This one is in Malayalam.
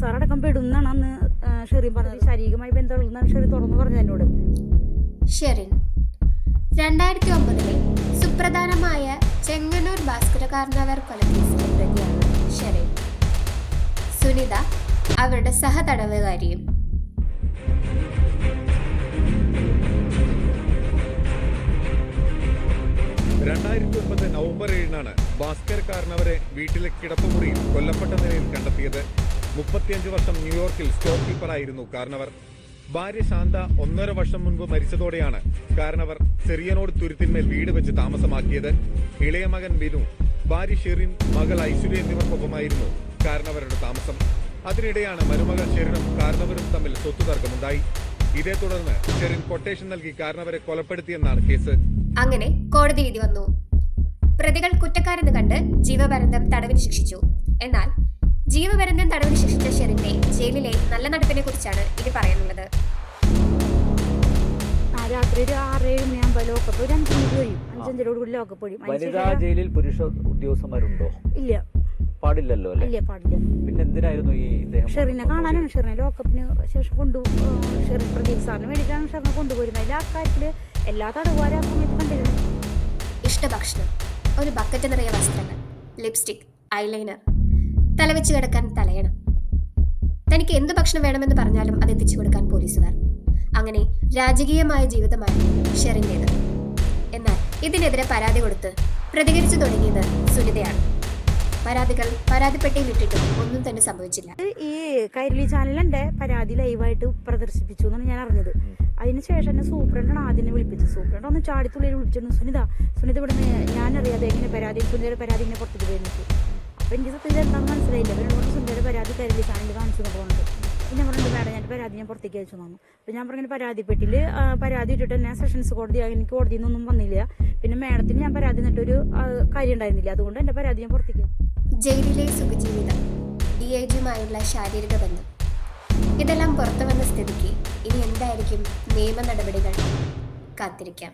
പോലീസുകാരടക്കം പെടുന്നാണ് അന്ന് ഷെറിൻ പറഞ്ഞത്. ശാരീരികമായി ബന്ധമുള്ളതെന്നാണ് ഷെറിൻ തുറന്നു പറഞ്ഞത് എന്നോട്. ഷെറിൻ 2009 സുപ്രധാനമായ ചെങ്ങന്നൂർ ഭാസ്കര കാർണവർ കൊലക്കേസിലെ പ്രതിയാണ് ഷെറിൻ. സുനിത അവരുടെ സഹതടവുകാരിയും. നവംബർ 7 ഭാസ്കർ കാർണവരെ വീട്ടിലെ കിടപ്പുമുറിയിൽ കൊല്ലപ്പെട്ട നിലയിൽ കണ്ടെത്തിയത്. 35 വർഷം ന്യൂയോർക്കിൽ സ്റ്റോർ കീപ്പറായിരുന്നു കാർണവർ. ഭാര്യ ശാന്ത 1.5 വർഷം മുൻപ് മരിച്ചതോടെയാണ് കാർണവർ ചെറിയനോട് തുരുത്തിന്മേൽ വീട് വെച്ച് താമസമാക്കിയത്. ഇളയ മകൻ ബിനു, ഭാര്യ ഷെറിൻ, മകൾ ഐശ്വര്യ എന്നിവർക്കൊപ്പമായിരുന്നു കാർണവരുടെ താമസം. അതിനിടെയാണ് മരുമകൾ ഷെറിനും കാർണവരും തമ്മിൽ സ്വത്ത് തർക്കമുണ്ടായി. ഇതേ തുടർന്ന് ഷെറിൻ കൊട്ടേഷൻ നൽകി കാർണവരെ കൊലപ്പെടുത്തിയെന്നാണ് കേസ്. അങ്ങനെ കോടതി വിധി വന്നു. പ്രതികൾ കുറ്റക്കാരെന്ന് കണ്ട് ജീവപര്യന്തം തടവിന് ശിക്ഷിച്ചു. എന്നാൽ ജീവപര്യന്തം തടവിന് ശിക്ഷിച്ച ഷെറിന്റെ ജയിലിലെ നല്ല നടപ്പിനെ കുറിച്ചാണ് ഇത് പറയാനുള്ളത്. രാത്രി ഒരു 6-7 മണിയാകുമ്പോൾ ലോക്കപ്പ്, ഒരു 5 മിനിറ്റ് കഴിയും, 5-5 കൂടി ലോക്കപ്പ് കഴിയും. വനിതാ ജയിലിൽ പുരുഷ ഉദ്യോഗസ്ഥന്മാരുണ്ടോ? ഇല്ല, പാടില്ലല്ലോ. ഇല്ല, പാടില്ല. പിന്നെ എന്തിനായിരുന്നു ഈ ഷെറിനെ കാണാനാണ്. ഷെറിനെ ലോക്കപ്പിന് ശേഷം ഷെറിൻ പ്രദീപ് സാറിന് വേണ്ടിയിട്ടാണ് ഷെറിനെ കൊണ്ടുപോരുന്നത്. അതിൽ ആ കാര്യത്തില് എല്ലാ തടവുകാരും ആ സമയത്ത് കണ്ടിരുന്നു. ഇഷ്ടഭക്ഷണം, ഒരു ബക്കറ്റ് നിറയെ വസ്ത്രങ്ങൾ, ലിപ്സ്റ്റിക്, ഐലൈനർ, തലവെച്ച് കിടക്കാൻ തലയണം. തനിക്ക് എന്ത് ഭക്ഷണം വേണമെന്ന് പറഞ്ഞാലും അത് എത്തിച്ചു കൊടുക്കാൻ പോലീസുകാർ. അങ്ങനെ രാജകീയമായ ജീവിതമായിരുന്നു ഷെറിൻ്റേത്. എന്നാൽ ഇതിനെതിരെ പരാതി കൊടുത്ത് പ്രതികരിച്ചു തുടങ്ങിയത് സുനിതയാണ്. പരാതികൾ പരാതിപ്പെട്ടിയിലിട്ടിട്ടും ഒന്നും തന്നെ സംഭവിച്ചില്ല. ഈ കൈരളി ചാനലിന്റെ പരാതി ലൈവായിട്ട് പ്രദർശിപ്പിച്ചു എന്നാണ് ഞാൻ അറിഞ്ഞത്. അതിനുശേഷം എന്നെ സൂപ്രണ്ടാണ് ആദ്യം വിളിപ്പിച്ചത്. സൂപ്രണ്ട് ഒന്ന് ചാടിത്തുള്ളിൽ വിളിച്ചിട്ടുണ്ട്, സുനിത ഇവിടെ ഞാനറിയാതെ എങ്ങനെ സുനിതയുടെ പരാതി ഇങ്ങനെ പുറത്തേക്ക് വരുന്നത്. അപ്പം എനിക്ക് സത്യത്തിൽ എന്താണെന്ന് മനസ്സിലായില്ല. അവരോട് സുനിതയുടെ പരാതി കൈരളി ചാനലിൽ കാണിച്ചു നോക്കുന്നുണ്ട്. പിന്നെ ഞാൻ പറഞ്ഞു വേണം, ഞാൻ പരാതി ഞാൻ പുറത്തേക്ക് അയച്ചു തന്നു. അപ്പം ഞാൻ പറഞ്ഞ പരാതിപ്പെട്ടിൽ പരാതി ഇട്ടിട്ട് തന്നെ സെഷൻസ് കോടതി, എനിക്ക് കോടതിയിൽ നിന്നൊന്നും വന്നില്ല. പിന്നെ മേഡത്തിന് ഞാൻ പരാതി എന്നിട്ടൊരു കാര്യം ഉണ്ടായിരുന്നില്ല. അതുകൊണ്ട് എൻ്റെ പരാതി ഞാൻ പുറത്തേക്ക്. ജയിലിലെ സുഖജീവിതം, DIGയുമായുള്ള ശാരീരിക ബന്ധം, ഇതെല്ലാം പുറത്തു വന്ന സ്ഥിതിക്ക് ഇനി എന്തായിരിക്കും നിയമ നടപടികൾ? കാത്തിരിക്കാം.